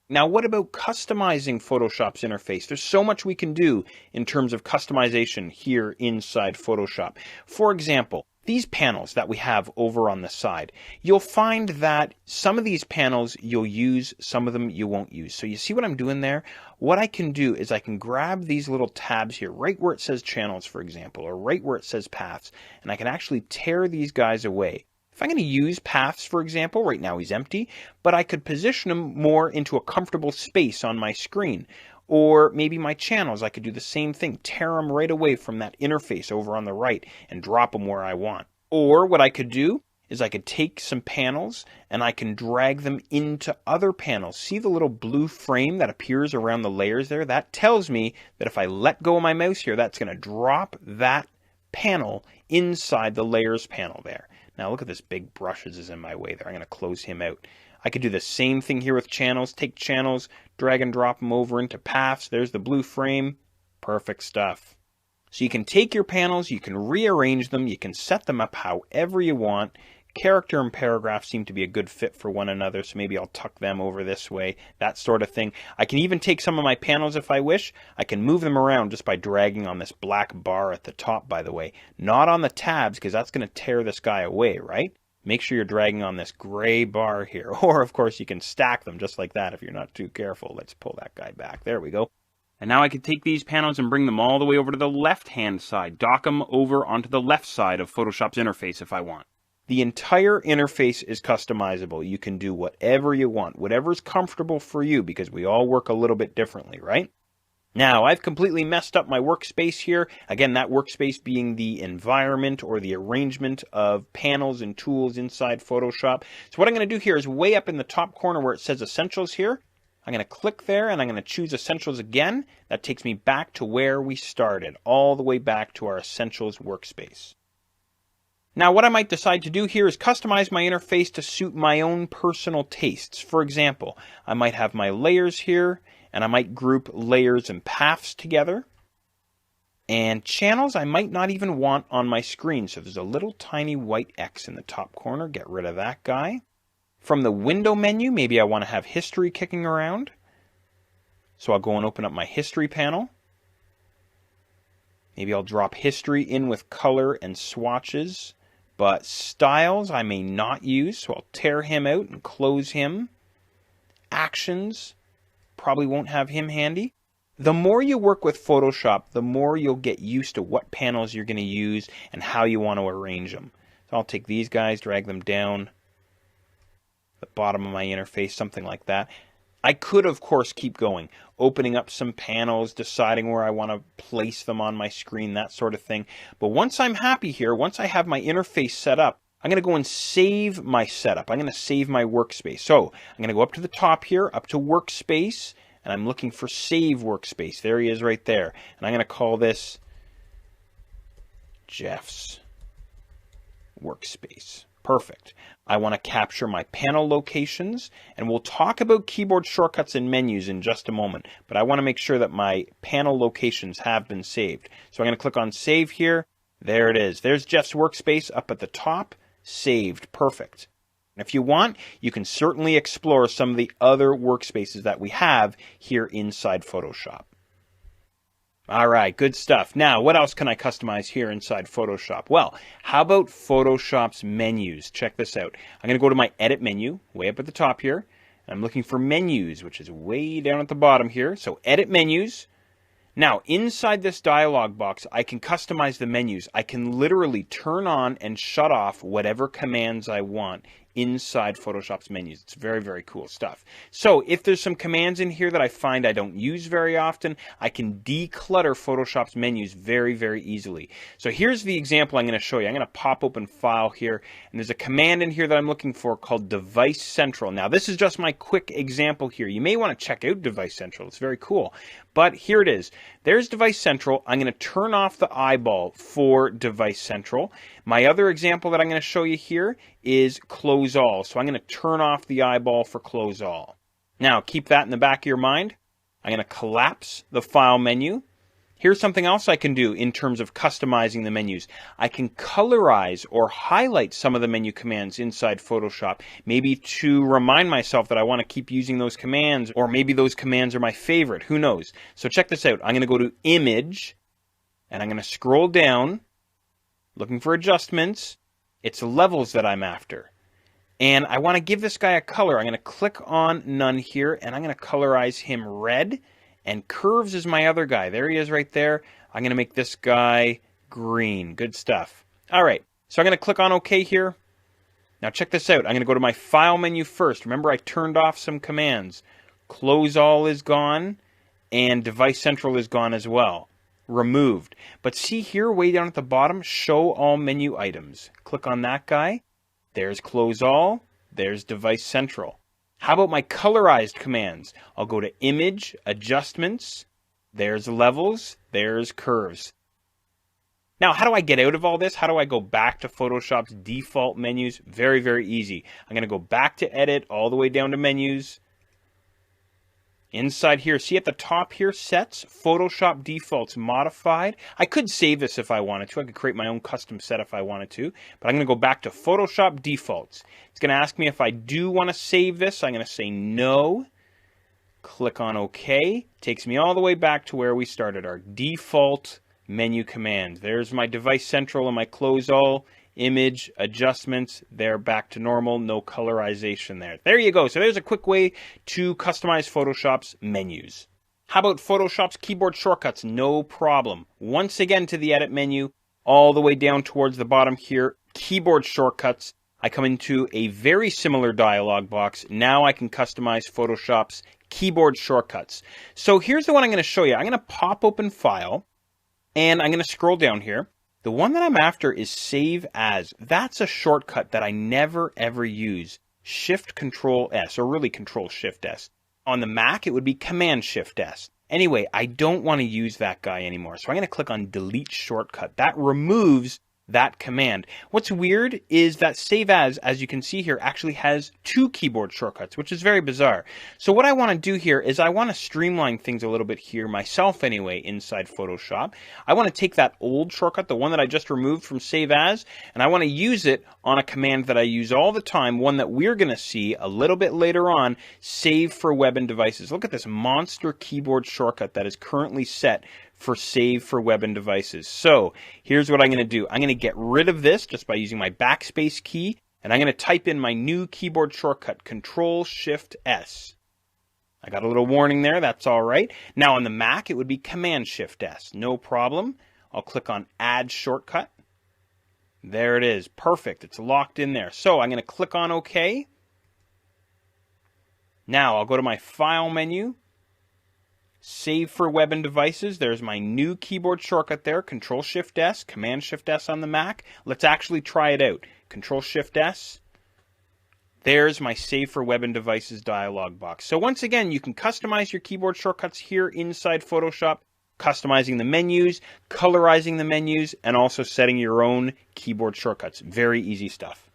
Now, what about customizing Photoshop's interface? There's so much we can do in terms of customization here inside Photoshop. For example, these panels that we have over on the side, you'll find that some of these panels you'll use, some of them you won't use. So you see what I'm doing there? What I can do is I can grab these little tabs here, right where it says channels, for example, or right where it says paths, and I can actually tear these guys away. If I'm going to use paths, for example, right now he's empty, but I could position him more into a comfortable space on my screen. Or maybe my channels, I could do the same thing, tear them right away from that interface over on the right and drop them where I want. Or what I could do is I could take some panels and I can drag them into other panels. See the little blue frame that appears around the layers there? That tells me that if I let go of my mouse here, that's going to drop that panel inside the layers panel there. Now look at this big brushes is in my way there. I'm going to close him out. I could do the same thing here with channels. Take channels, drag and drop them over into paths. There's the blue frame. Perfect stuff. So you can take your panels, you can rearrange them, you can set them up however you want. Character and paragraph seem to be a good fit for one another, so maybe I'll tuck them over this way, that sort of thing. I can even take some of my panels if I wish. I can move them around just by dragging on this black bar at the top, by the way. Not on the tabs, because that's going to tear this guy away, right? Make sure you're dragging on this gray bar here. Or, of course, you can stack them just like that if you're not too careful. Let's pull that guy back. There we go. And now I can take these panels and bring them all the way over to the left-hand side. Dock them over onto the left side of Photoshop's interface if I want. The entire interface is customizable. You can do whatever you want, whatever's comfortable for you, because we all work a little bit differently, right? Now, I've completely messed up my workspace here. Again, that workspace being the environment or the arrangement of panels and tools inside Photoshop. So what I'm going to do here is way up in the top corner where it says Essentials here, I'm going to click there and I'm going to choose Essentials again. That takes me back to where we started, all the way back to our Essentials workspace. Now, what I might decide to do here is customize my interface to suit my own personal tastes. For example, I might have my layers here, and I might group layers and paths together. And channels I might not even want on my screen. So there's a little tiny white X in the top corner. Get rid of that guy. From the window menu, maybe I want to have history kicking around. So I'll go and open up my history panel. Maybe I'll drop history in with color and swatches. But styles I may not use, so I'll tear him out and close him. Actions, probably won't have him handy. The more you work with Photoshop, the more you'll get used to what panels you're going to use and how you want to arrange them. So I'll take these guys, drag them down the bottom of my interface, something like that. I could, of course, keep going, opening up some panels, deciding where I want to place them on my screen, that sort of thing. But once I'm happy here, once I have my interface set up, I'm going to go and save my setup. I'm going to save my workspace. So I'm going to go up to the top here, up to Workspace, and I'm looking for Save Workspace. There he is right there. And I'm going to call this Jeff's Workspace. Perfect. I want to capture my panel locations, and we'll talk about keyboard shortcuts and menus in just a moment, but I want to make sure that my panel locations have been saved. So I'm going to click on Save here. There it is. There's Jeff's Workspace up at the top. Saved. Perfect. And if you want, you can certainly explore some of the other workspaces that we have here inside Photoshop. All right, good stuff. Now, what else can I customize here inside Photoshop? Well, how about Photoshop's menus? Check this out. I'm going to go to my Edit menu, way up at the top here. And I'm looking for Menus, which is way down at the bottom here. So, Edit Menus. Now, inside this dialog box, I can customize the menus. I can literally turn on and shut off whatever commands I want inside Photoshop's menus. It's very, very cool stuff. So if there's some commands in here that I find I don't use very often, I can declutter Photoshop's menus very, very easily. So here's the example I'm going to show you. I'm going to pop open File here, and there's a command in here that I'm looking for called Device Central. Now, this is just my quick example here. You may want to check out Device Central. It's very cool. But here it is. There's Device Central. I'm going to turn off the eyeball for Device Central. My other example that I'm going to show you here is Close All. So I'm going to turn off the eyeball for Close All. Now, keep that in the back of your mind. I'm going to collapse the File menu. Here's something else I can do in terms of customizing the menus. I can colorize or highlight some of the menu commands inside Photoshop, maybe to remind myself that I want to keep using those commands, or maybe those commands are my favorite. Who knows? So check this out. I'm going to go to Image, and I'm going to scroll down, looking for adjustments. It's levels that I'm after. And I want to give this guy a color. I'm going to click on None here, and I'm going to colorize him red. And Curves is my other guy. There he is right there. I'm going to make this guy green. Good stuff. All right, so I'm going to click on OK here. Now check this out. I'm going to go to my File menu first. Remember, I turned off some commands. Close All is gone, and Device Central is gone as well. Removed. But see here, way down at the bottom, Show All Menu Items. Click on that guy. There's Close All. There's Device Central. How about my colorized commands? I'll go to Image, Adjustments, there's Levels, there's Curves. Now, how do I get out of all this? How do I go back to Photoshop's default menus? Very, very easy. I'm going to go back to Edit, all the way down to Menus. Inside here, see at the top here, Sets, Photoshop Defaults Modified. I could save this if I wanted to. I could create my own custom set if I wanted to. But I'm going to go back to Photoshop Defaults. It's going to ask me if I do want to save this. I'm going to say no. Click on OK. Takes me all the way back to where we started, our default menu commands. There's my Device Central and my Close All. Image, Adjustments, they're back to normal, no colorization there. There you go. So there's a quick way to customize Photoshop's menus. How about Photoshop's keyboard shortcuts? No problem. Once again to the Edit menu, all the way down towards the bottom here, Keyboard Shortcuts. I come into a very similar dialog box. Now I can customize Photoshop's keyboard shortcuts. So here's the one I'm going to show you. I'm going to pop open File, and I'm going to scroll down here. The one that I'm after is Save As. That's a shortcut that I never ever use. Shift Control S, or really Control Shift S. On the Mac, it would be Command Shift S. Anyway, I don't want to use that guy anymore. So I'm going to click on Delete Shortcut. That removes that command. What's weird is that Save As you can see here, actually has two keyboard shortcuts, which is very bizarre. So what I want to do here is I want to streamline things a little bit here myself anyway inside Photoshop. I want to take that old shortcut, the one that I just removed from Save As, and I want to use it on a command that I use all the time, one that we're going to see a little bit later on, Save for Web and Devices. Look at this monster keyboard shortcut that is currently set for Save for Web and Devices. So here's what I'm going to do. I'm going to get rid of this just by using my backspace key, and I'm going to type in my new keyboard shortcut, Control Shift S. I got a little warning there. That's all right. Now on the Mac, it would be Command Shift S. No problem. I'll click on Add Shortcut. There it is. Perfect. It's locked in there. So I'm going to click on OK. Now I'll go to my File menu. Save for Web and Devices. There's my new keyboard shortcut there. Control Shift S, Command Shift S on the Mac. Let's actually try it out. Control Shift S. There's my Save for Web and Devices dialog box. So once again, you can customize your keyboard shortcuts here inside Photoshop, customizing the menus, colorizing the menus, and also setting your own keyboard shortcuts. Very easy stuff.